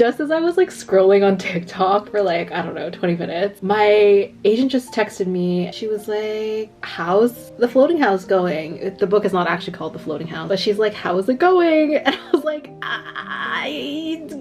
Just as I was like scrolling on TikTok for like, I don't know, 20 minutes, my agent just texted me. She was like, how's the floating house going? The book is not actually called The Floating House, but she's like, how is it going? And I was like, it's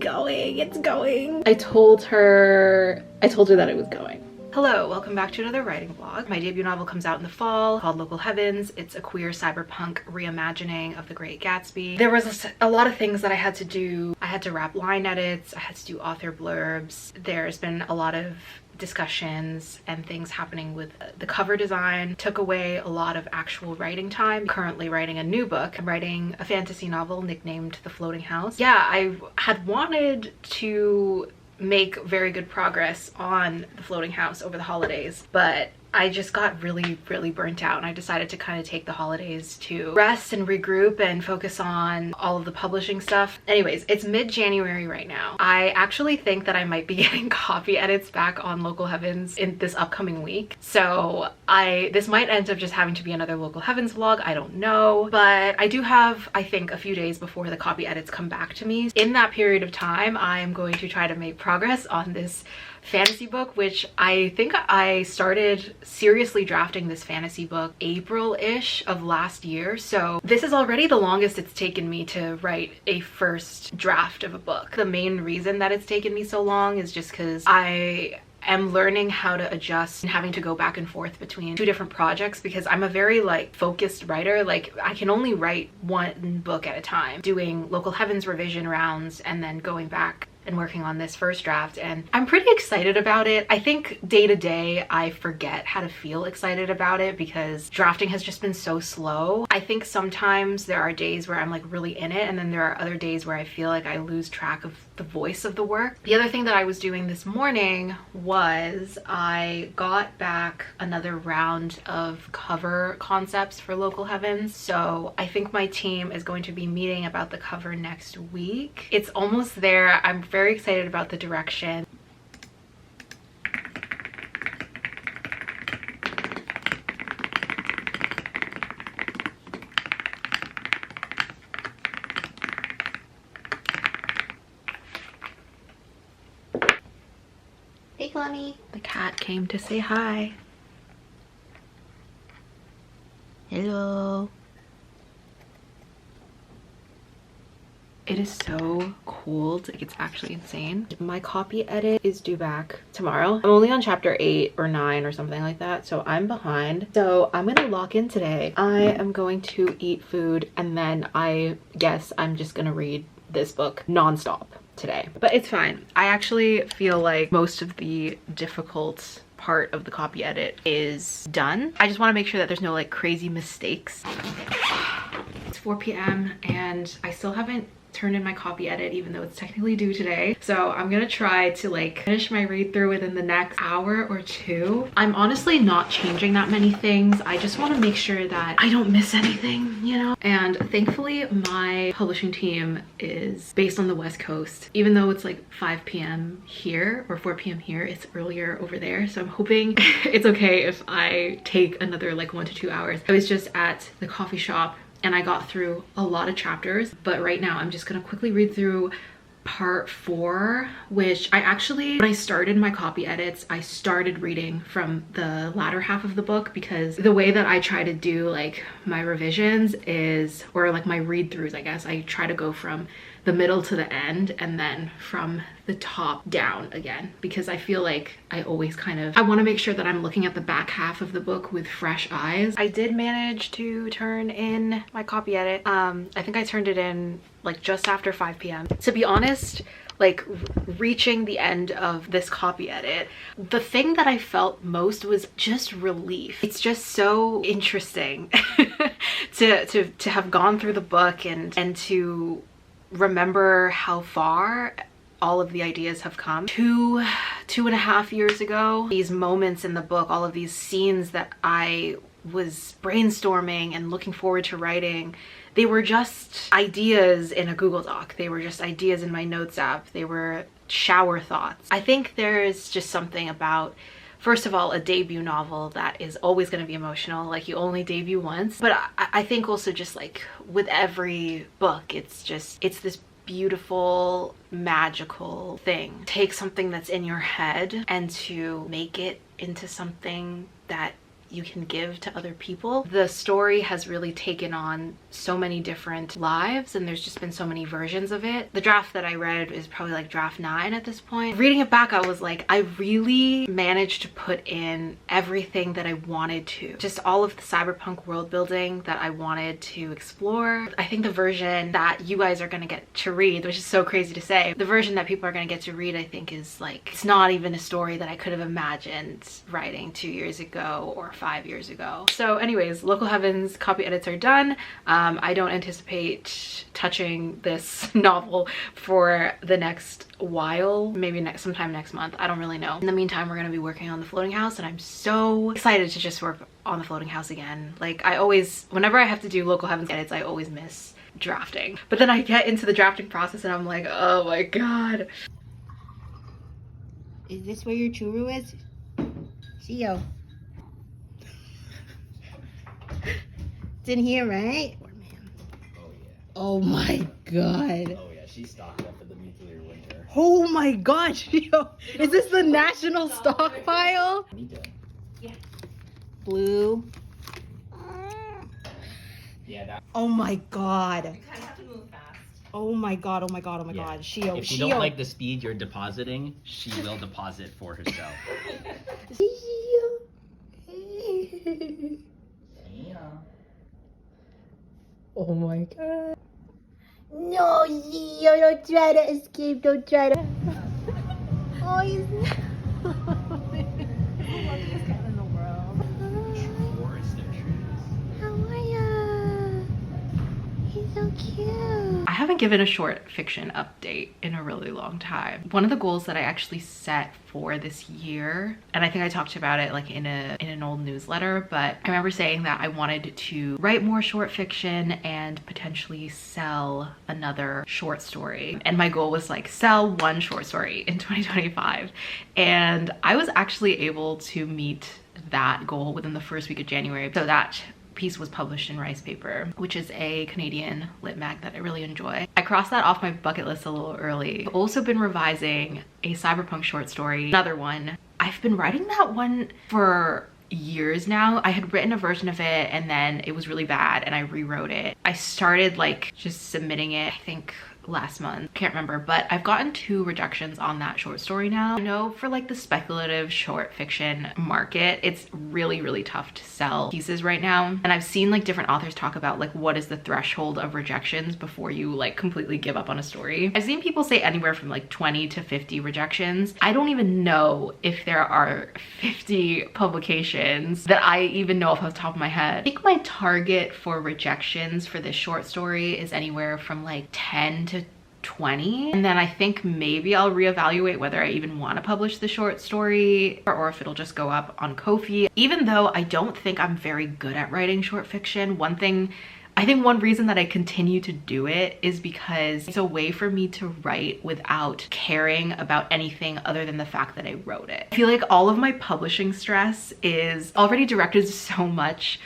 going. I told her that it was going. Hello, welcome back to another writing vlog. My debut novel comes out in the fall called Local Heavens. It's a queer cyberpunk reimagining of The Great Gatsby. There was a lot of things that I had to do. I had to wrap line edits, I had to do author blurbs. There's been a lot of discussions and things happening with the cover design. Took away a lot of actual writing time. Currently writing a new book. I'm writing a fantasy novel nicknamed The Floating House. Yeah, I had wanted to make very good progress on The Floating House over the holidays, but I just got really burnt out, and I decided to kind of take the holidays to rest and regroup and focus on all of the publishing stuff. Anyways, it's mid-January right now. I actually think that I might be getting copy edits back on Local Heavens in this upcoming week. So this might end up just having to be another Local Heavens vlog, I don't know. But I do have, I think, a few days before the copy edits come back to me. In that period of time, I am going to try to make progress on this fantasy book, which I think I started seriously drafting this fantasy book April-ish of last year. So this is already the longest it's taken me to write a first draft of a book. The main reason that it's taken me so long is just because I am learning how to adjust and having to go back and forth between two different projects, because I'm a very like focused writer. Like I can only write one book at a time, doing Local Heavens revision rounds and then going back and working on this first draft, and I'm pretty excited about it. I think day to day I forget how to feel excited about it because drafting has just been so slow. I think sometimes there are days where I'm like really in it, and then there are other days where I feel like I lose track of the voice of the work. The other thing that I was doing this morning was I got back another round of cover concepts for Local Heavens. So I think my team is going to be meeting about the cover next week. It's almost there. I'm very excited about the direction. Hey, Clemmy. The cat came to say hi. Hello. It is so cold, like it's actually insane. My copy edit is due back tomorrow. I'm only on chapter 8 or 9 or something like that, so I'm behind. So I'm gonna lock in today. I am going to eat food, and then I guess I'm just gonna read this book nonstop today. But it's fine. I actually feel like most of the difficult part of the copy edit is done. I just want to make sure that there's no like crazy mistakes. It's 4 p.m. and I still haven't turned in my copy edit, even though it's technically due today. So I'm gonna try to like finish my read through within the next hour or two. I'm honestly not changing that many things. I just want to make sure that I don't miss anything, you know? And thankfully my publishing team is based on the West Coast. Even though it's like 5 p.m. here or 4 p.m. here, it's earlier over there. So I'm hoping it's okay if I take another like 1 to 2 hours. I was just at the coffee shop and I got through a lot of chapters, but right now I'm just gonna quickly read through part 4, which I actually, when I started my copy edits, I started reading from the latter half of the book, because the way that I try to do like my revisions is, or like my read throughs, I guess, I try to go from the middle to the end and then from the top down again, because I feel like I always I want to make sure that I'm looking at the back half of the book with fresh eyes. I did manage to turn in my copy edit. I think I turned it in like just after 5 p.m. To be honest, like reaching the end of this copy edit, the thing that I felt most was just relief. It's just so interesting to have gone through the book and to remember how far all of the ideas have come. 2.5 years ago, these moments in the book, all of these scenes that I was brainstorming and looking forward to writing, they were just ideas in a Google Doc. They were just ideas in my notes app. They were shower thoughts. I think there's just something about, first of all, a debut novel that is always going to be emotional, like you only debut once. But I think also just like with every book, it's this beautiful, magical thing. Take something that's in your head and to make it into something that you can give to other people. The story has really taken on so many different lives, and there's just been so many versions of it. The draft that I read is probably like draft 9 at this point. Reading it back, I was like, I really managed to put in everything that I wanted to. Just all of the cyberpunk world building that I wanted to explore. I think the version that you guys are gonna get to read, which is so crazy to say, the version that people are gonna get to read, I think is like, it's not even a story that I could have imagined writing 2 years ago or 5 years ago. So anyways, Local Heavens copy edits are done. I don't anticipate touching this novel for the next while, maybe sometime next month. I don't really know. In the meantime, we're gonna be working on the floating house, and I'm so excited to just work on the floating house again. Like, I always, whenever I have to do Local Heavens edits, I always miss drafting. But then I get into the drafting process and I'm like, oh my god. Is this where your churu is? See you. It's in here, right? Oh yeah. Oh my god. Oh yeah, she's stocked up for the nuclear winter. Oh my gosh, yo. Is this the national stockpile? Yeah. Blue. Yeah, that. Oh my god. You kind of have to move fast. Oh my god, oh my god, oh my Yeah. god. Shio, If you don't like the speed you're depositing, she will deposit for herself. Yeah. Oh my god. No, Zio, don't try to escape. Don't try to. Oh, he's The luckiest cat in the world. Forest of trees. How are ya? He's so cute. I haven't given a short fiction update in a really long time. One of the goals that I actually set for this year, and I think I talked about it like in an old newsletter, but I remember saying that I wanted to write more short fiction and potentially sell another short story. And my goal was like sell one short story in 2025. And I was actually able to meet that goal within the first week of January. So that piece was published in Rice Paper, which is a Canadian lit mag that I really enjoy. I crossed that off my bucket list a little early. I've also been revising a cyberpunk short story, another one. I've been writing that one for years now. I had written a version of it and then it was really bad and I rewrote it. I started like just submitting it, I think last month, can't remember, but I've gotten 2 rejections on that short story now. I know for like the speculative short fiction market, it's really tough to sell pieces right now. And I've seen like different authors talk about like what is the threshold of rejections before you like completely give up on a story. I've seen people say anywhere from like 20 to 50 rejections. I don't even know if there are 50 publications that I even know off the top of my head. I think my target for rejections for this short story is anywhere from like 10 to 20, and then I think maybe I'll reevaluate whether I even want to publish the short story or if it'll just go up on Ko-fi. Even though I don't think I'm very good at writing short fiction, I think one reason that I continue to do it is because it's a way for me to write without caring about anything other than the fact that I wrote it. I feel like all of my publishing stress is already directed so much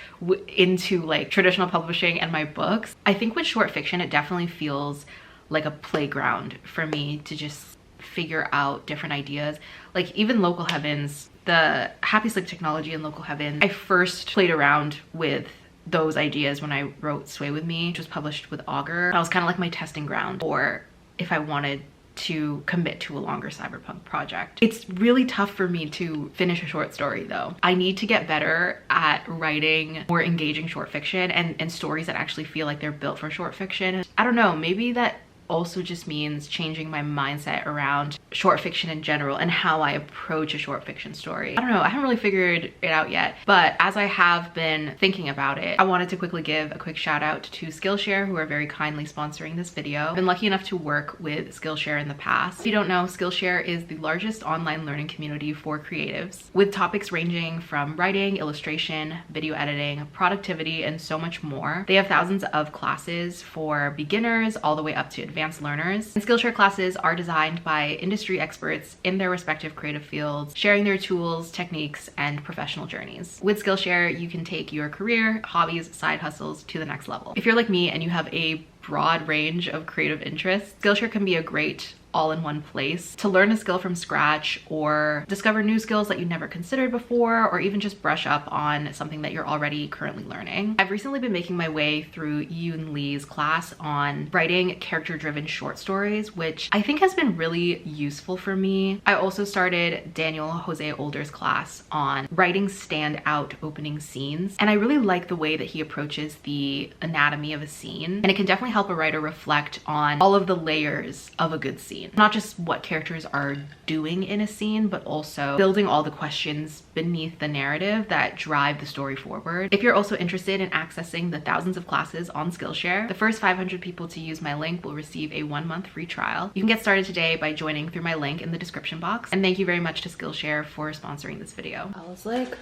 into like traditional publishing and my books. I think with short fiction, it definitely feels like a playground for me to just figure out different ideas. Like even Local Heavens, the Happy Sleep technology in Local Heavens, I first played around with those ideas when I wrote Sway With Me, which was published with Augur. That was kind of like my testing ground for if I wanted to commit to a longer cyberpunk project. It's really tough for me to finish a short story though. I need to get better at writing more engaging short fiction and stories that actually feel like they're built for short fiction. I don't know, maybe that also just means changing my mindset around short fiction in general and how I approach a short fiction story. I don't know, I haven't really figured it out yet, but as I have been thinking about it, I wanted to quickly give a quick shout out to Skillshare, who are very kindly sponsoring this video. I've been lucky enough to work with Skillshare in the past. If you don't know, Skillshare is the largest online learning community for creatives, with topics ranging from writing, illustration, video editing, productivity, and so much more. They have thousands of classes for beginners all the way up to advanced advanced learners. And Skillshare classes are designed by industry experts in their respective creative fields, sharing their tools, techniques, and professional journeys. With Skillshare, you can take your career, hobbies, side hustles to the next level. If you're like me and you have a broad range of creative interests, Skillshare can be a great all-in-one place to learn a skill from scratch or discover new skills that you never considered before, or even just brush up on something that you're already currently learning. I've recently been making my way through Yoon Lee's class on writing character-driven short stories, which I think has been really useful for me. I also started Daniel Jose Older's class on writing standout opening scenes, and I really like the way that he approaches the anatomy of a scene, and it can definitely help a writer reflect on all of the layers of a good scene. Not just what characters are doing in a scene, but also building all the questions beneath the narrative that drive the story forward. If you're also interested in accessing the thousands of classes on Skillshare, the first 500 people to use my link will receive a 1-month free trial. You can get started today by joining through my link in the description box. And thank you very much to Skillshare for sponsoring this video. I was like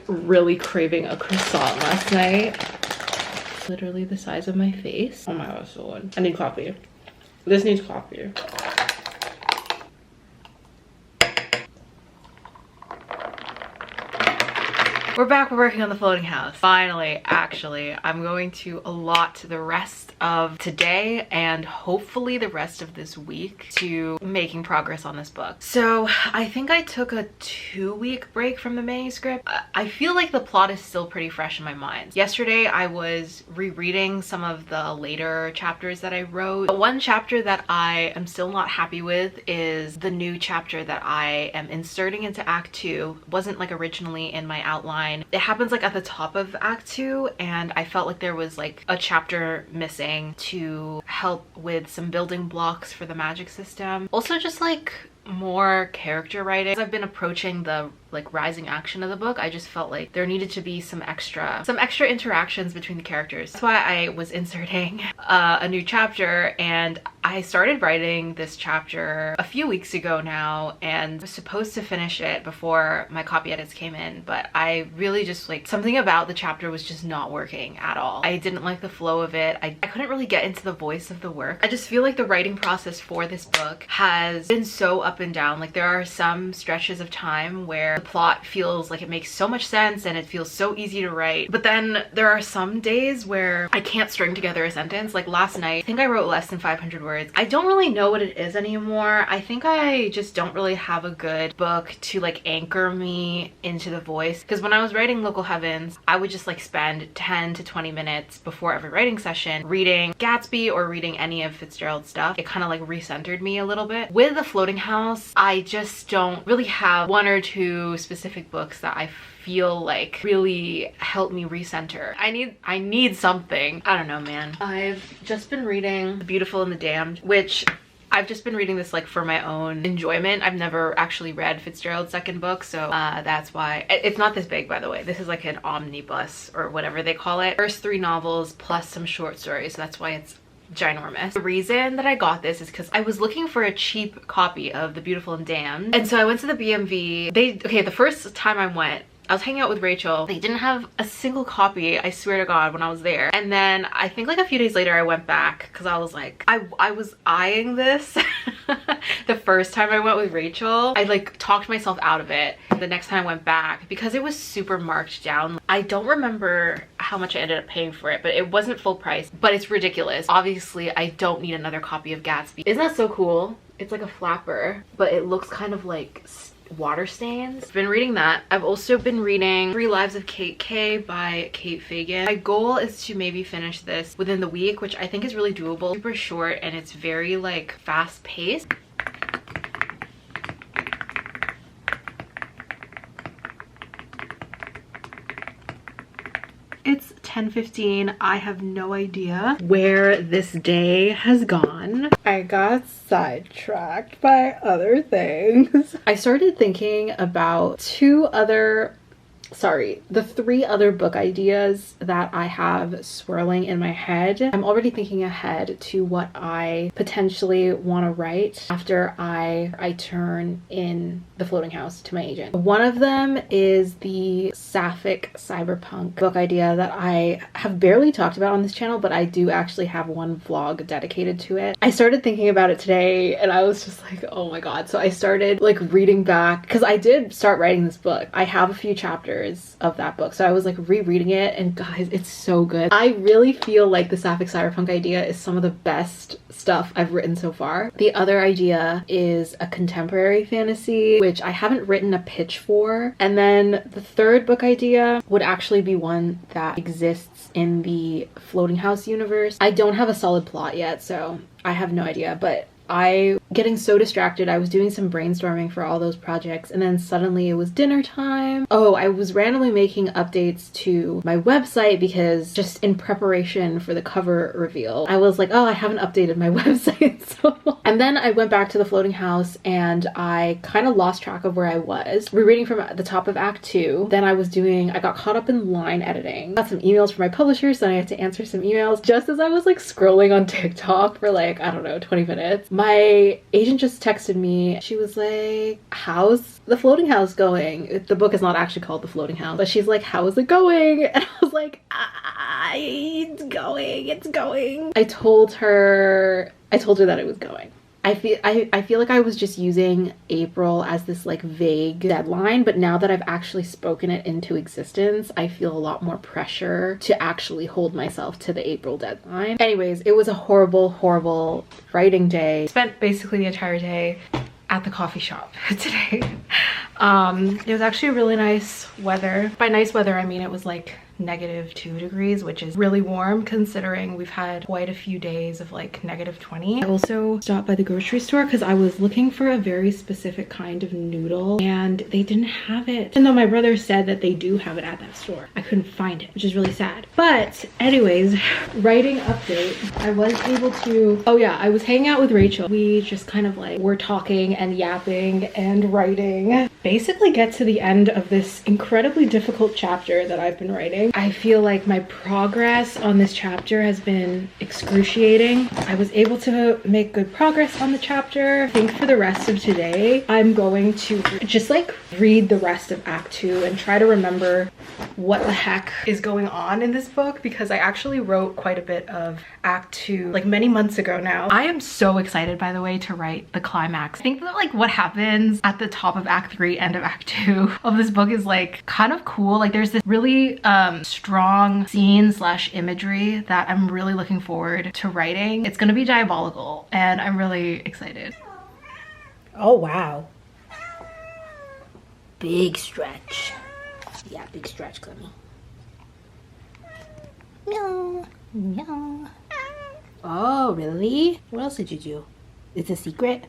really craving a croissant last night. Literally the size of my face. Oh my god, so good. I need coffee. This needs coffee. We're back, we're working on the floating house. Finally, actually, I'm going to allot the rest of today and hopefully the rest of this week to making progress on this book. So I think I took a 2-week break from the manuscript. I feel like the plot is still pretty fresh in my mind. Yesterday, I was rereading some of the later chapters that I wrote. But one chapter that I am still not happy with is the new chapter that I am inserting into Act 2. It wasn't like originally in my outline. It happens like at the top of Act 2, and I felt like there was like a chapter missing to help with some building blocks for the magic system. Also just like more character writing. As I've been approaching the like rising action of the book, I just felt like there needed to be some extra interactions between the characters. That's why I was inserting a new chapter, and I started writing this chapter a few weeks ago now, and was supposed to finish it before my copy edits came in, but I really just like something about the chapter was just not working at all. I didn't like the flow of it. I couldn't really get into the voice of the work. I just feel like the writing process for this book has been so up and down. Like there are some stretches of time where the plot feels like it makes so much sense and it feels so easy to write, but then there are some days where I can't string together a sentence. Like last night, I think I wrote less than 500 words. I don't really know what it is anymore. I think I just don't really have a good book to like anchor me into the voice, because when I was writing Local Heavens, I would just like spend 10 to 20 minutes before every writing session reading Gatsby or reading any of Fitzgerald's stuff. It kind of like recentered me a little bit. With The Floating House, I just don't really have one or two specific books that I feel like really help me recenter. I need something. I don't know, man. I've just been reading The Beautiful and the Damned, which I've just been reading this like for my own enjoyment. I've never actually read Fitzgerald's second book, so that's why. It's not this big, by the way. This is like an omnibus or whatever they call it. First 3 novels plus some short stories, so that's why it's ginormous. The reason that I got this is because I was looking for a cheap copy of The Beautiful and Damned, and so I went to the BMV. The first time I went, I was hanging out with Rachel. They didn't have a single copy, I swear to God, when I was there. And then I think like a few days later I went back because I was like, I was eyeing this the first time I went with Rachel. I like talked myself out of it the next time I went back because it was super marked down. I don't remember how much I ended up paying for it, but it wasn't full price, but it's ridiculous. Obviously, I don't need another copy of Gatsby. Isn't that so cool? It's like a flapper, but it looks kind of like water stains. I've been reading that. I've also been reading 3 Lives of Cate K by Cate Fagan. My goal is to maybe finish this within the week, which I think is really doable. Super short and it's very like fast paced. It's 10:15. I have no idea where this day has gone. I got sidetracked by other things. I started thinking about 2 other sorry, the 3 other book ideas that I have swirling in my head, I'm already thinking ahead to what I potentially want to write after I turn in The Floating House to my agent. One of them is the sapphic cyberpunk book idea that I have barely talked about on this channel, but I do actually have one vlog dedicated to it. I started thinking about it today and I was just like, oh my god. So I started like reading back, because I did start writing this book. I have a few chapters of that book, so I was like rereading it, and guys, it's so good. I really feel like the sapphic cyberpunk idea is some of the best stuff I've written so far. The other idea is a contemporary fantasy, which I haven't written a pitch for, and then the third book idea would actually be one that exists in the Floating House universe. I don't have a solid plot yet, so I have no idea, but getting so distracted. I was doing some brainstorming for all those projects, and then suddenly it was dinner time. Oh, I was randomly making updates to my website because just in preparation for the cover reveal, I was like, oh, I haven't updated my website so long. And then I went back to the Floating House and I kind of lost track of where I was. We're reading from the top of Act 2. Then I got caught up in line editing. Got some emails from my publishers, then I had to answer some emails. Just as I was like scrolling on TikTok for like, I don't know, 20 minutes, my agent just texted me. She was like, how's The Floating House going? The book is not actually called The Floating House, but she's like, how is it going? And I was like, it's going. I told her that it was going. I feel like I was just using April as this like vague deadline, but now that I've actually spoken it into existence, I feel a lot more pressure to actually hold myself to the April deadline. Anyways, it was a horrible writing day. Spent basically the entire day at the coffee shop today. It was actually really nice weather. By nice weather, I mean it was like -2 degrees, which is really warm considering we've had quite a few days of like -20. I also stopped by the grocery store because I was looking for a very specific kind of noodle and they didn't have it. Even though my brother said that they do have it at that store, I couldn't find it, which is really sad. But anyways, writing update. I was able to, oh yeah, I was hanging out with Rachel. We just kind of like were talking and yapping and writing. Basically get to the end of this incredibly difficult chapter that I've been writing. I feel like my progress on this chapter has been excruciating. I was able to make good progress on the chapter. I think for the rest of today, I'm going to just like read the rest of Act 2 and try to remember what the heck is going on in this book, because I actually wrote quite a bit of Act 2 like many months ago now. I am so excited, by the way, to write the climax. I think that like what happens at the top of Act 3, end of Act 2 of this book is like kind of cool. Like there's this really strong scene slash imagery that I'm really looking forward to writing. It's gonna be diabolical and I'm really excited. Oh wow. Big stretch. Yeah, big stretch, Clemmy. Meow. Meow. Oh, really? What else did you do? It's a secret?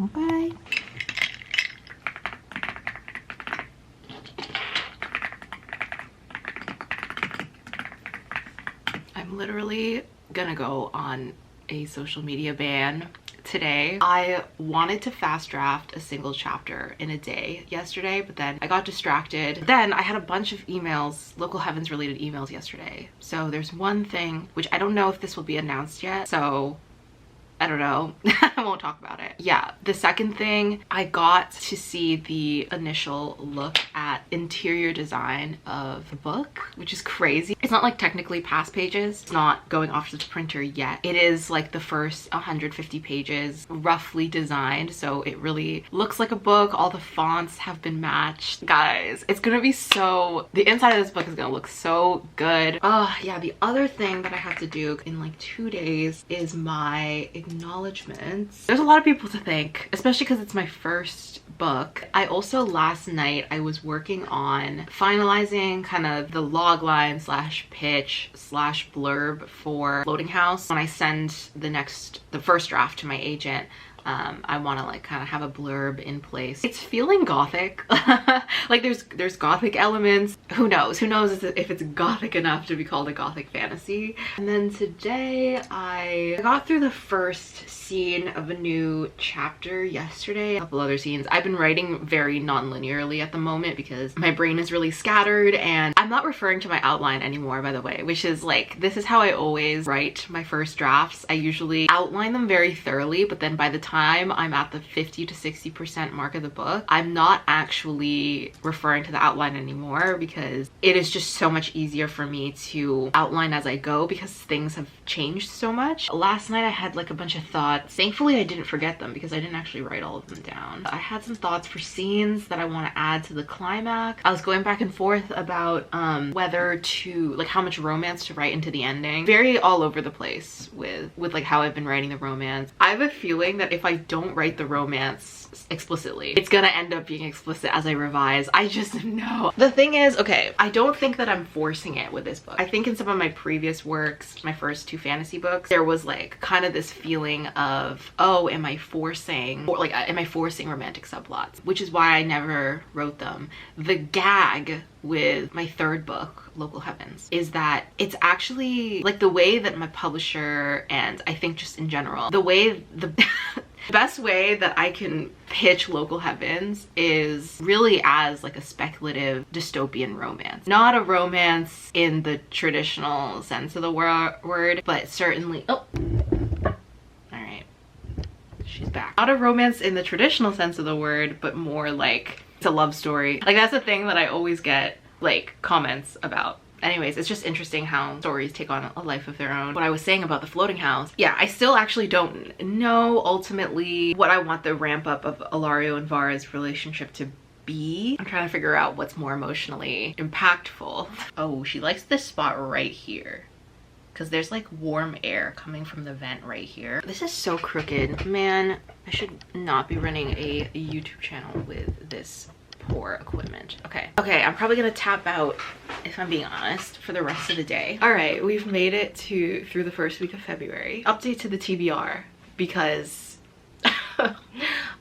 Okay. I'm literally gonna go on a social media ban today. I wanted to fast draft a single chapter in a day yesterday, but then I got distracted. Then I had a bunch of emails, Local Heavens related emails yesterday. So there's one thing, which I don't know if this will be announced yet, so I don't know. I won't talk about it. Yeah, the second thing, I got to see the initial look at interior design of the book, which is crazy. It's not like technically past pages. It's not going off to the printer yet. It is like the first 150 pages roughly designed, so it really looks like a book. All the fonts have been matched. Guys, it's gonna be so, the inside of this book is gonna look so good. Yeah, the other thing that I have to do in like 2 days is my acknowledgements. There's a lot of people to thank, especially because it's my first book. I also, last night, I was working on finalizing kind of the log line slash pitch slash blurb for Floating House. When I send the first draft to my agent, I want to like kind of have a blurb in place. It's feeling gothic. Like there's gothic elements. Who knows if it's gothic enough to be called a gothic fantasy. And then today I got through the first scene of a new chapter yesterday, a couple other scenes. I've been writing very non-linearly at the moment because my brain is really scattered, and I'm not referring to my outline anymore, by the way, which is like, this is how I always write my first drafts. I usually outline them very thoroughly, but then by the time I'm at the 50 to 60% mark of the book, I'm not actually referring to the outline anymore because it is just so much easier for me to outline as I go because things have changed so much. Last night I had like a bunch of thoughts. Thankfully I didn't forget them because I didn't actually write all of them down. I had some thoughts for scenes that I want to add to the climax. I was going back and forth about whether to, like, how much romance to write into the ending. Very all over the place with like how I've been writing the romance. I have a feeling that if I don't write the romance explicitly, it's gonna end up being explicit as I revise. I just know. The thing is, okay, I don't think that I'm forcing it with this book. I think in some of my previous works, my first 2 fantasy books, there was like kind of this feeling of, oh, am I forcing romantic subplots? Which is why I never wrote them. The gag with my third book, Local Heavens, is that it's actually like the way that my publisher, and I think just in general, the best way that I can pitch Local Heavens is really as like a speculative dystopian romance. Not a romance in the traditional sense of the word, but certainly, oh, all right, she's back. Not a romance in the traditional sense of the word, but more like it's a love story. Like that's the thing that I always get like comments about. Anyways, it's just interesting how stories take on a life of their own. What I was saying about the floating house, yeah, I still actually don't know ultimately what I want the ramp up of Ilario and Vara's relationship to be. I'm trying to figure out what's more emotionally impactful. Oh, she likes this spot right here because there's like warm air coming from the vent right here. This is so crooked, man. I should not be running a YouTube channel with this poor equipment. Okay, I'm probably gonna tap out, if I'm being honest, for the rest of the day. All right, we've made it through the first week of February. Update to the TBR because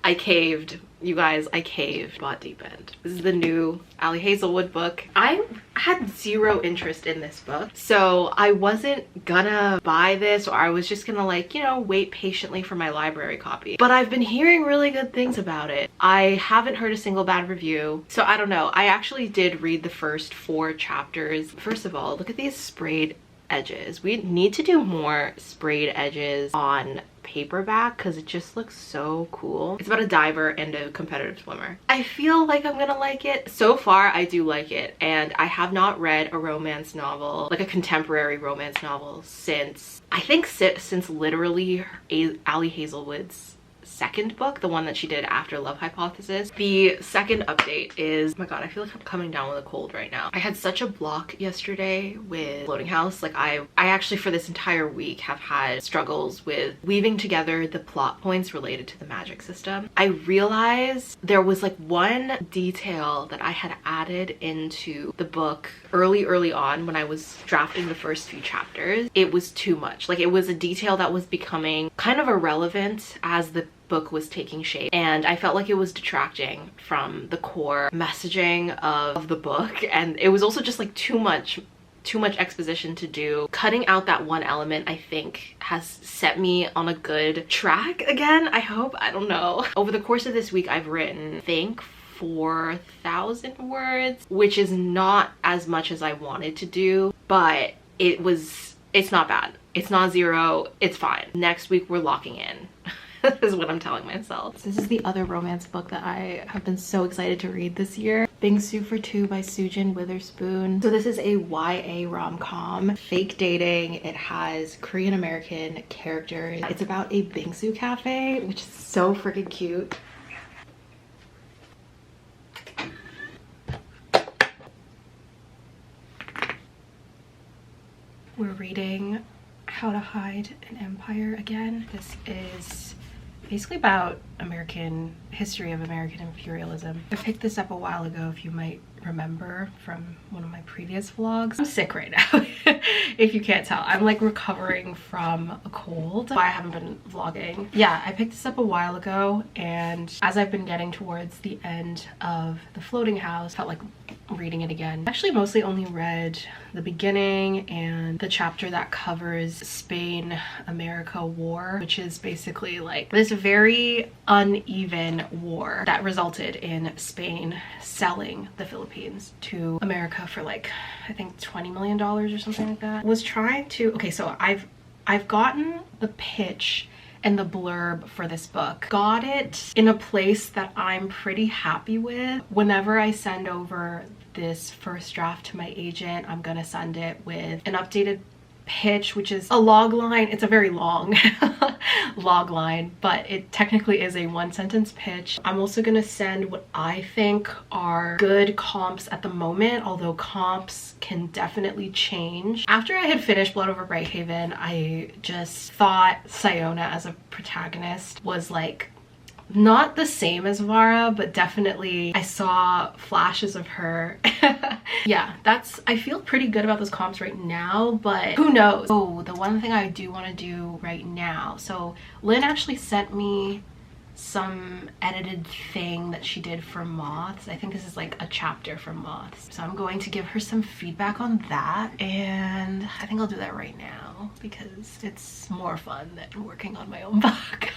I caved. You guys, I caved. Bought Deep End. This is the new Ali Hazelwood book. I had zero interest in this book, so I wasn't gonna buy this, or I was just gonna, like, you know, wait patiently for my library copy. But I've been hearing really good things about it. I haven't heard a single bad review, so I don't know. I actually did read the first 4 chapters. First of all, look at these sprayed edges. We need to do more sprayed edges on paperback because it just looks so cool. It's about a diver and a competitive swimmer. I feel like I'm gonna like it. So far I do like it, and I have not read a romance novel, like a contemporary romance novel, since I think since literally Ali Hazelwood's second book, the one that she did after Love Hypothesis. The second update is, oh my god, I feel like I'm coming down with a cold right now. I had such a block yesterday with Floating House. Like I actually for this entire week have had struggles with weaving together the plot points related to the magic system. I realized there was like one detail that I had added into the book early on when I was drafting the first few chapters. It was too much. Like it was a detail that was becoming kind of irrelevant as the book was taking shape, and I felt like it was detracting from the core messaging of the book, and it was also just like too much exposition to do. Cutting out that one element, I think, has set me on a good track again, I hope. I don't know. Over the course of this week, I've written, I think, 4,000 words, which is not as much as I wanted to do, but it's not bad. It's not 0, it's fine. Next week we're locking in. Is what I'm telling myself. This is the other romance book that I have been so excited to read this year. Bingsu for Two by Sujin Witherspoon. So this is a YA rom-com, fake dating. It has Korean American characters. It's about a bingsu cafe, which is so freaking cute. We're reading How to Hide an Empire again. This is basically about history of American imperialism. I picked this up a while ago, if you might remember from one of my previous vlogs. I'm sick right now. If you can't tell, I'm like recovering from a cold. I haven't been vlogging. Yeah, I picked this up a while ago, and as I've been getting towards the end of The Floating House, felt like reading it again. I actually mostly only read the beginning and the chapter that covers Spain-America war, which is basically like this very uneven war that resulted in Spain selling the Philippines to America for like, I think $20 million or something like that. Was trying to, okay, so I've gotten the pitch and the blurb for this book. Got it in a place that I'm pretty happy with. Whenever I send over this first draft to my agent, I'm gonna send it with an updated pitch, which is a log line. It's a very long log line, but it technically is a one-sentence pitch. I'm also gonna send what I think are good comps at the moment, although comps can definitely change. After I had finished Blood Over Brighthaven, I just thought Siona as a protagonist was like not the same as Vara, but definitely I saw flashes of her. Yeah, I feel pretty good about those comps right now, but who knows? Oh, the one thing I do want to do right now. So Lynn actually sent me some edited thing that she did for Moths. I think this is like a chapter for Moths. So I'm going to give her some feedback on that, and I think I'll do that right now because it's more fun than working on my own book.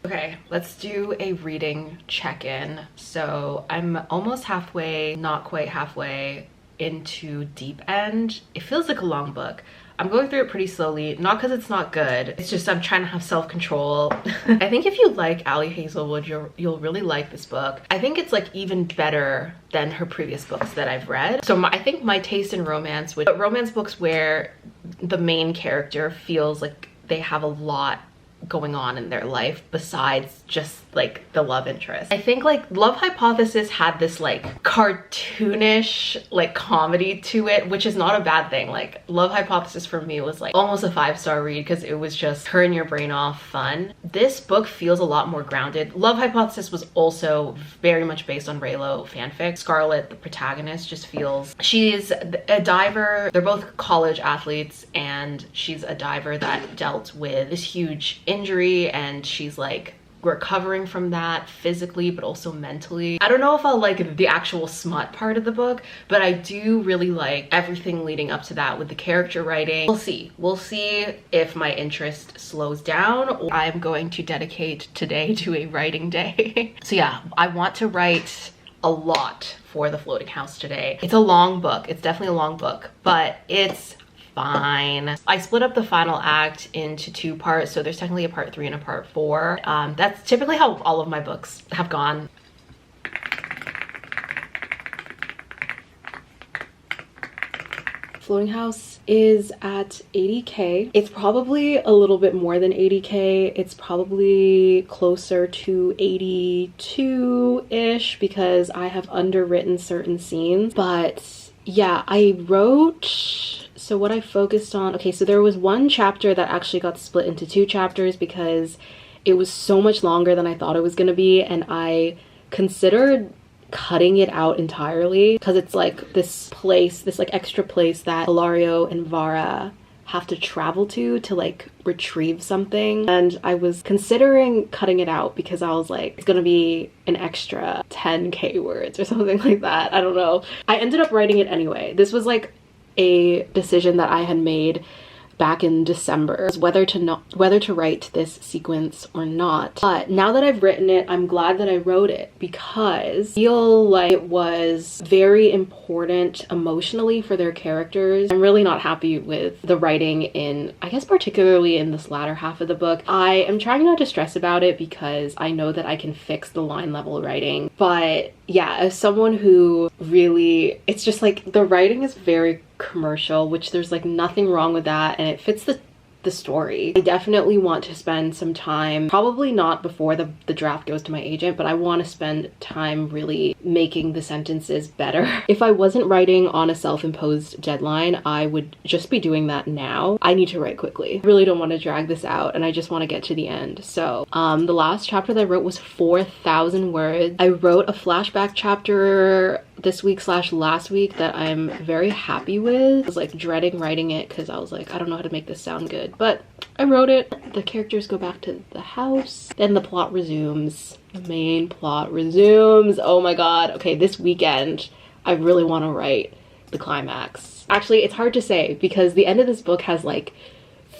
Okay, let's do a reading check-in. So I'm almost halfway, not quite halfway into Deep End. It feels like a long book. I'm going through it pretty slowly, not because it's not good. It's just I'm trying to have self-control. I think if you like Ali Hazelwood, you'll really like this book. I think it's like even better than her previous books that I've read. So I think my taste in romance, romance books where the main character feels like they have a lot going on in their life besides just like the love interest. I think like Love Hypothesis had this like cartoonish like comedy to it, which is not a bad thing. Like Love Hypothesis for me was like almost a 5-star read because it was just turn your brain off fun. This book feels a lot more grounded. Love Hypothesis was also very much based on Raylo fanfic. Scarlett, the protagonist, just feels she's a diver. They're both college athletes, and she's a diver that dealt with this huge injury, and she's like recovering from that physically but also mentally. I don't know if I'll like the actual smut part of the book, but I do really like everything leading up to that with the character writing. We'll see if my interest slows down, or I'm going to dedicate today to a writing day. So yeah, I want to write a lot for The Floating House today. It's a long book. It's definitely a long book, but it's fine. I split up the final act into 2 parts, so there's technically a part 3 and a part 4. That's typically how all of my books have gone. Floating House is at 80K. It's probably a little bit more than 80K. It's probably closer to 82-ish because I have underwritten certain scenes. But yeah, I wrote... So what I focused on, okay, so there was one chapter that actually got split into 2 chapters because it was so much longer than I thought it was gonna be, and I considered cutting it out entirely because it's like this place, this like extra place that Hilario and Vara have to travel to like retrieve something, and I was considering cutting it out because I was like, it's gonna be an extra 10K words or something like that. I don't know. I ended up writing it anyway. This was like a decision that I had made back in December, whether to write this sequence or not. But now that I've written it, I'm glad that I wrote it because I feel like it was very important emotionally for their characters. I'm really not happy with the writing in, I guess particularly in this latter half of the book. I am trying not to stress about it because I know that I can fix the line level writing. But yeah, as someone who really, it's just like the writing is very commercial, which there's like nothing wrong with that, and it fits the the story. I definitely want to spend some time, probably not before the draft goes to my agent, but I want to spend time really making the sentences better. If I wasn't writing on a self-imposed deadline, I would just be doing that now. I need to write quickly. I really don't want to drag this out, and I just want to get to the end. So the last chapter that I wrote was 4,000 words. I wrote a flashback chapter this week / last week that I'm very happy with. I was like dreading writing it because I was like, I don't know how to make this sound good, but I wrote it. The characters go back to the house, then the plot resumes. The main plot resumes. Oh my god. Okay, this weekend I really want to write the climax. Actually, it's hard to say because the end of this book has like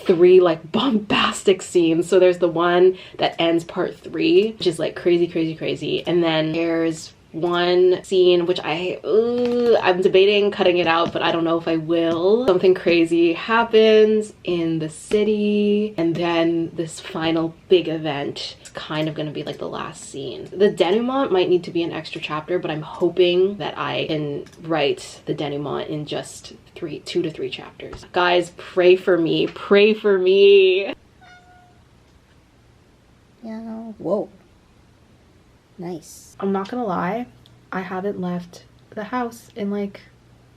3 like bombastic scenes. So there's the one that ends part 3, which is like crazy, and then there's one scene which I'm debating cutting it out, but I don't know if I will. Something crazy happens in the city, and then this final big event is kind of going to be like the last scene. The denouement might need to be an extra chapter, but I'm hoping that I can write the denouement in just 2 to 3 chapters. Guys, pray for me. Pray for me. Yeah. Whoa. Nice. I'm not gonna lie, I haven't left the house in like,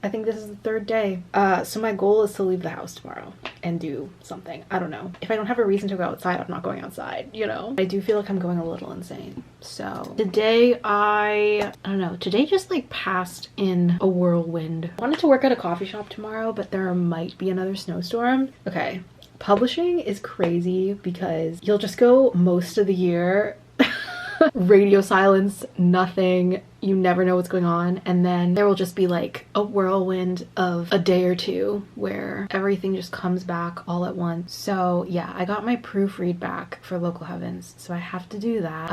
I think this is the 3rd day. So my goal is to leave the house tomorrow and do something. I don't know. If I don't have a reason to go outside, I'm not going outside, you know? I do feel like I'm going a little insane. So today I don't know, today just like passed in a whirlwind. I wanted to work at a coffee shop tomorrow, but there might be another snowstorm. Okay, publishing is crazy because you'll just go most of the year radio silence, nothing, you never know what's going on, and then there will just be like a whirlwind of a day or 2 where everything just comes back all at once. So yeah, I got my proofread back for Local Heavens, so I have to do that.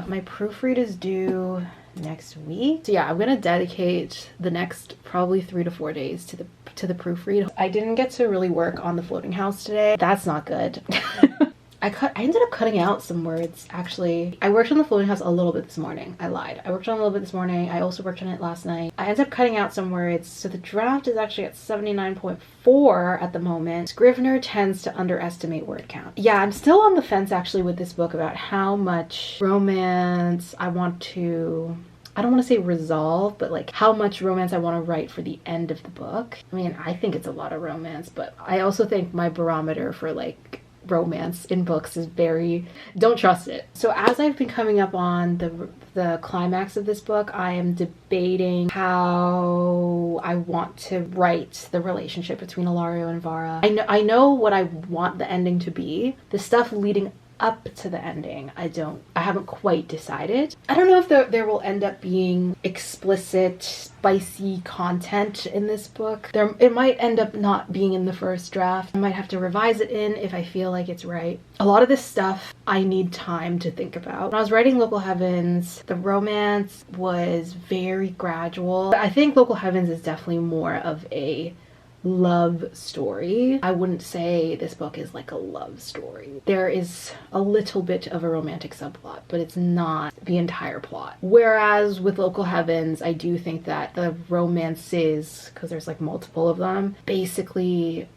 My proofread is due next week, so yeah, I'm gonna dedicate the next probably 3 to 4 days to the proofread. I didn't get to really work on the floating house today. That's not good. I ended up cutting out some words, actually. I worked on the floating house a little bit this morning. I lied. I worked on it a little bit this morning. I also worked on it last night. I ended up cutting out some words. So the draft is actually at 79.4 at the moment. Scrivener tends to underestimate word count. Yeah, I'm still on the fence actually with this book about how much romance I want to, I don't want to say resolve, but like how much romance I want to write for the end of the book. I mean, I think it's a lot of romance, but I also think my barometer for like romance in books is very, don't trust it. So as I've been coming up on the climax of this book, I am debating how I want to write the relationship between Ilario and Vara. I know what I want the ending to be. The stuff leading up to the ending, I haven't quite decided. I don't know if there will end up being explicit, spicy content in this book. It might end up not being in the first draft. I might have to revise it in if I feel like it's right. A lot of this stuff I need time to think about. When I was writing Local Heavens, the romance was very gradual. I think Local Heavens is definitely more of a love story. I wouldn't say this book is like a love story. There is a little bit of a romantic subplot, but it's not the entire plot. Whereas with Local Heavens, I do think that the romances, because there's like multiple of them, basically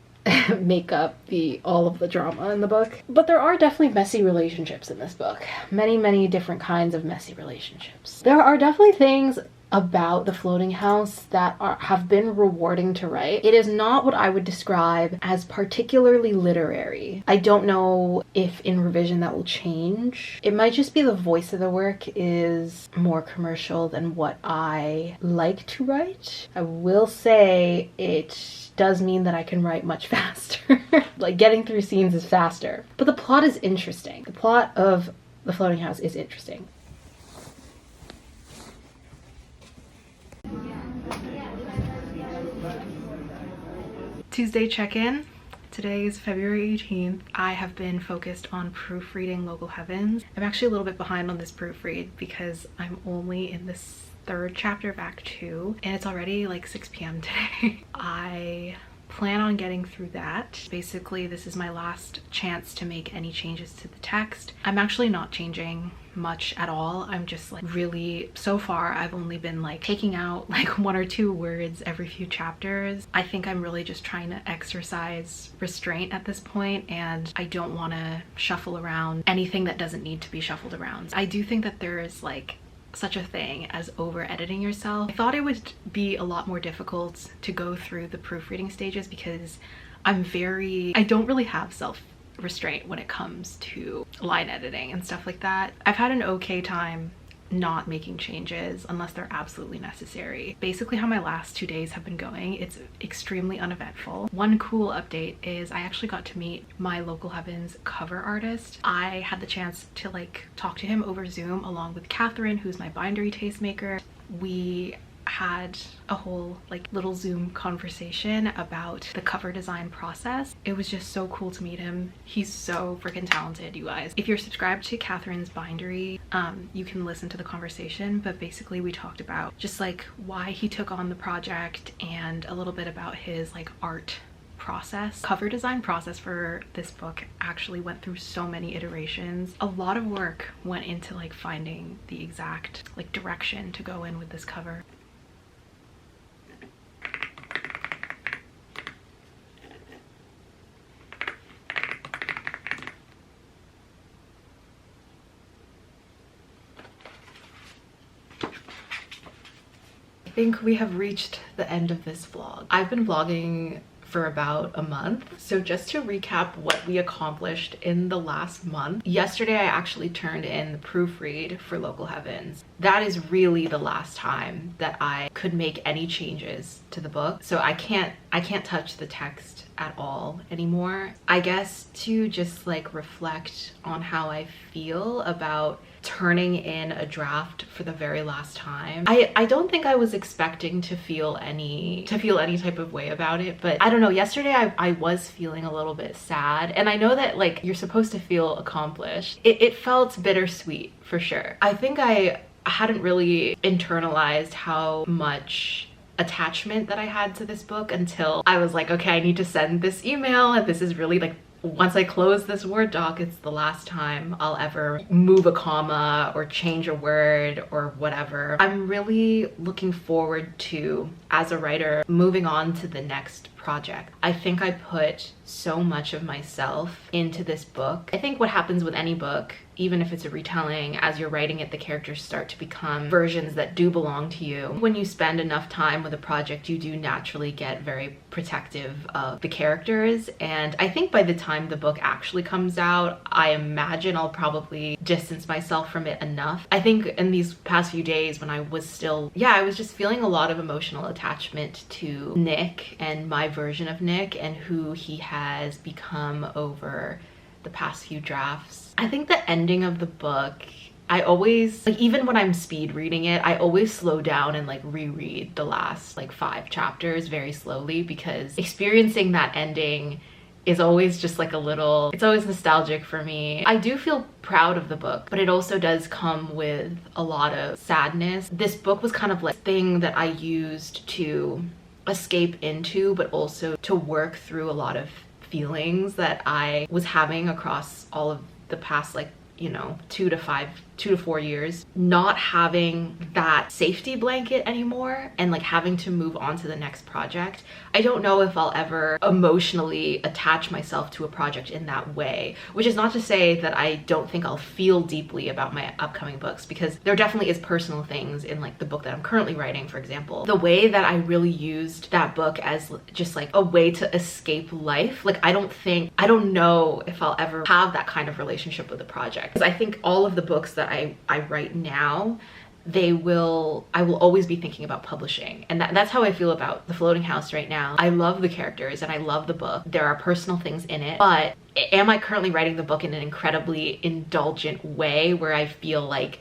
make up all of the drama in the book. But there are definitely messy relationships in this book. Many different kinds of messy relationships. There are definitely things about the floating house that have been rewarding to write. It is not what I would describe as particularly literary. I don't know if in revision that will change. It might just be the voice of the work is more commercial than what I like to write. I will say it does mean that I can write much faster. Like getting through scenes is faster. But the plot is interesting. The plot of the floating house is interesting. Tuesday check-in. Today is February 18th. I have been focused on proofreading Local Heavens. I'm actually a little bit behind on this proofread because I'm only in this 3rd chapter of Act 2 and it's already like 6 p.m. today. I plan on getting through that. Basically, this is my last chance to make any changes to the text. I'm actually not changing much at all. I'm just like really, so far I've only been like taking out like 1 or 2 words every few chapters. I think I'm really just trying to exercise restraint at this point, and I don't want to shuffle around anything that doesn't need to be shuffled around. I do think that there is like such a thing as over editing yourself. I thought it would be a lot more difficult to go through the proofreading stages because I don't really have self-restraint when it comes to line editing and stuff like that. I've had an okay time not making changes unless they're absolutely necessary. Basically how my last 2 days have been going, it's extremely uneventful. One cool update is I actually got to meet my local Heavens cover artist. I had the chance to like talk to him over Zoom along with Catherine, who's my bindery tastemaker. We had a whole like little Zoom conversation about the cover design process. It was just so cool to meet him. He's so freaking talented, you guys. If you're subscribed to Catherine's bindery, you can listen to the conversation, but basically we talked about just like why he took on the project and a little bit about his like art process. Cover design process for this book actually went through so many iterations. A lot of work went into like finding the exact like direction to go in with this cover. I think we have reached the end of this vlog. I've been vlogging for about a month. So just to recap what we accomplished in the last month. Yesterday, I actually turned in the proofread for Local Heavens. That is really the last time that I could make any changes to the book. So I can't touch the text at all anymore. I guess to just like reflect on how I feel about turning in a draft for the very last time. I don't think I was expecting to feel any type of way about it, but I don't know, yesterday I was feeling a little bit sad, and I know that like you're supposed to feel accomplished. It felt bittersweet for sure. I think I hadn't really internalized how much attachment that I had to this book until I was like, okay, I need to send this email, and this is really like, once I close this Word doc, it's the last time I'll ever move a comma or change a word or whatever. I'm really looking forward to, as a writer, moving on to the next project. I think I put so much of myself into this book. I think what happens with any book, even if it's a retelling, as you're writing it, the characters start to become versions that do belong to you. When you spend enough time with a project, you do naturally get very protective of the characters. And I think by the time the book actually comes out, I imagine I'll probably distance myself from it enough. I think in these past few days when I was still, I was just feeling a lot of emotional attachment to Nick and my version of Nick and who he has become over the past few drafts. I think the ending of the book, I always, like, even when I'm speed reading it, I always slow down and like reread the last like 5 chapters very slowly, because experiencing that ending is always just like a little, it's always nostalgic for me. I do feel proud of the book, but it also does come with a lot of sadness. This book was kind of like a thing that I used to escape into, but also to work through a lot of feelings that I was having across all of the past, like, you know, 2 to 4 years. Not having that safety blanket anymore and like having to move on to the next project. I don't know if I'll ever emotionally attach myself to a project in that way, which is not to say that I don't think I'll feel deeply about my upcoming books, because there definitely is personal things in like the book that I'm currently writing, for example. The way that I really used that book as just like a way to escape life, like I don't know if I'll ever have that kind of relationship with a project. Because I think all of the books that I write now, I will always be thinking about publishing, and that's how I feel about The Floating House right now. I love the characters and I love the book. There are personal things in it, but am I currently writing the book in an incredibly indulgent way where I feel like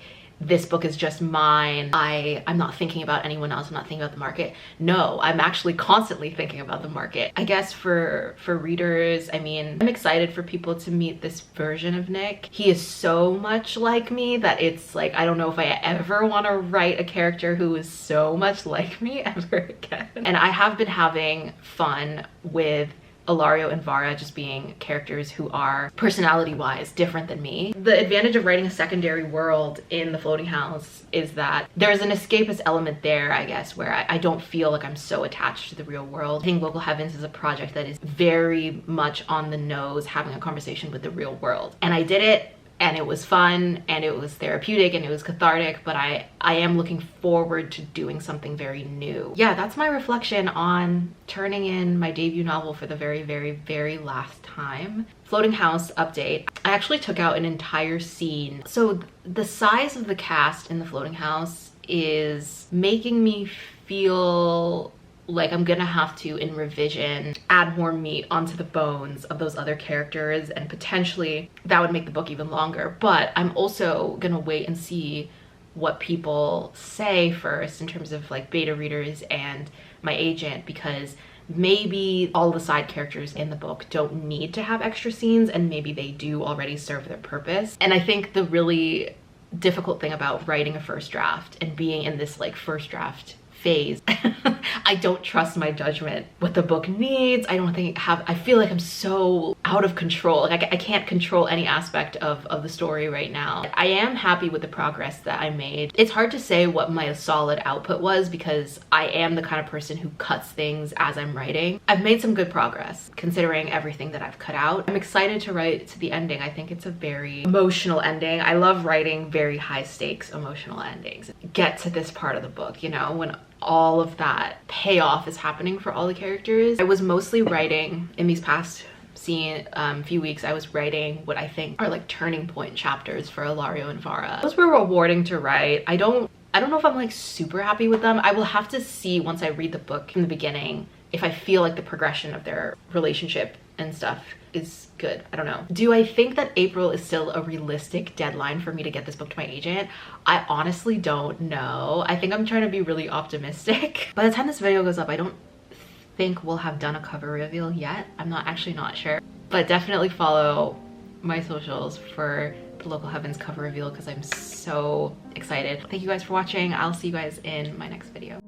this book is just mine. I'm not thinking about anyone else. I'm not thinking about the market. No, I'm actually constantly thinking about the market. I guess for readers, I mean, I'm excited for people to meet this version of Nick. He is so much like me that it's like, I don't know if I ever want to write a character who is so much like me ever again. And I have been having fun with Ilario and Vara just being characters who are personality-wise different than me. The advantage of writing a secondary world in the Floating House is that there's an escapist element there, I guess, where I don't feel like I'm so attached to the real world. I think Local Heavens is a project that is very much on the nose, having a conversation with the real world. And I did it, and it was fun, and it was therapeutic, and it was cathartic, but I am looking forward to doing something very new. Yeah, that's my reflection on turning in my debut novel for the very, very, very last time. Floating House update. I actually took out an entire scene. So the size of the cast in the Floating House is making me feel like I'm gonna have to, in revision, add more meat onto the bones of those other characters, and potentially that would make the book even longer. But I'm also gonna wait and see what people say first in terms of like beta readers and my agent, because maybe all the side characters in the book don't need to have extra scenes, and maybe they do already serve their purpose. And I think the really difficult thing about writing a first draft and being in this like first draft phase, I don't trust my judgment, what the book needs. I feel like I'm so out of control. Like I can't control any aspect of the story right now. I am happy with the progress that I made. It's hard to say what my solid output was because I am the kind of person who cuts things as I'm writing. I've made some good progress considering everything that I've cut out. I'm excited to write to the ending. I think it's a very emotional ending. I love writing very high stakes emotional endings. Get to this part of the book, you know, when all of that payoff is happening for all the characters. I was mostly writing in these past few weeks. I was writing what I think are like turning point chapters for Ilario and Vara. Those were rewarding to write. I don't know if I'm like super happy with them. I will have to see once I read the book from the beginning if I feel like the progression of their relationship and stuff is good. I don't know. Do I think that April is still a realistic deadline for me to get this book to my agent? I honestly don't know. I think I'm trying to be really optimistic. By the time this video goes up, I don't think we'll have done a cover reveal yet. I'm not sure. But definitely follow my socials for the Local Heavens cover reveal because I'm so excited. Thank you guys for watching. I'll see you guys in my next video.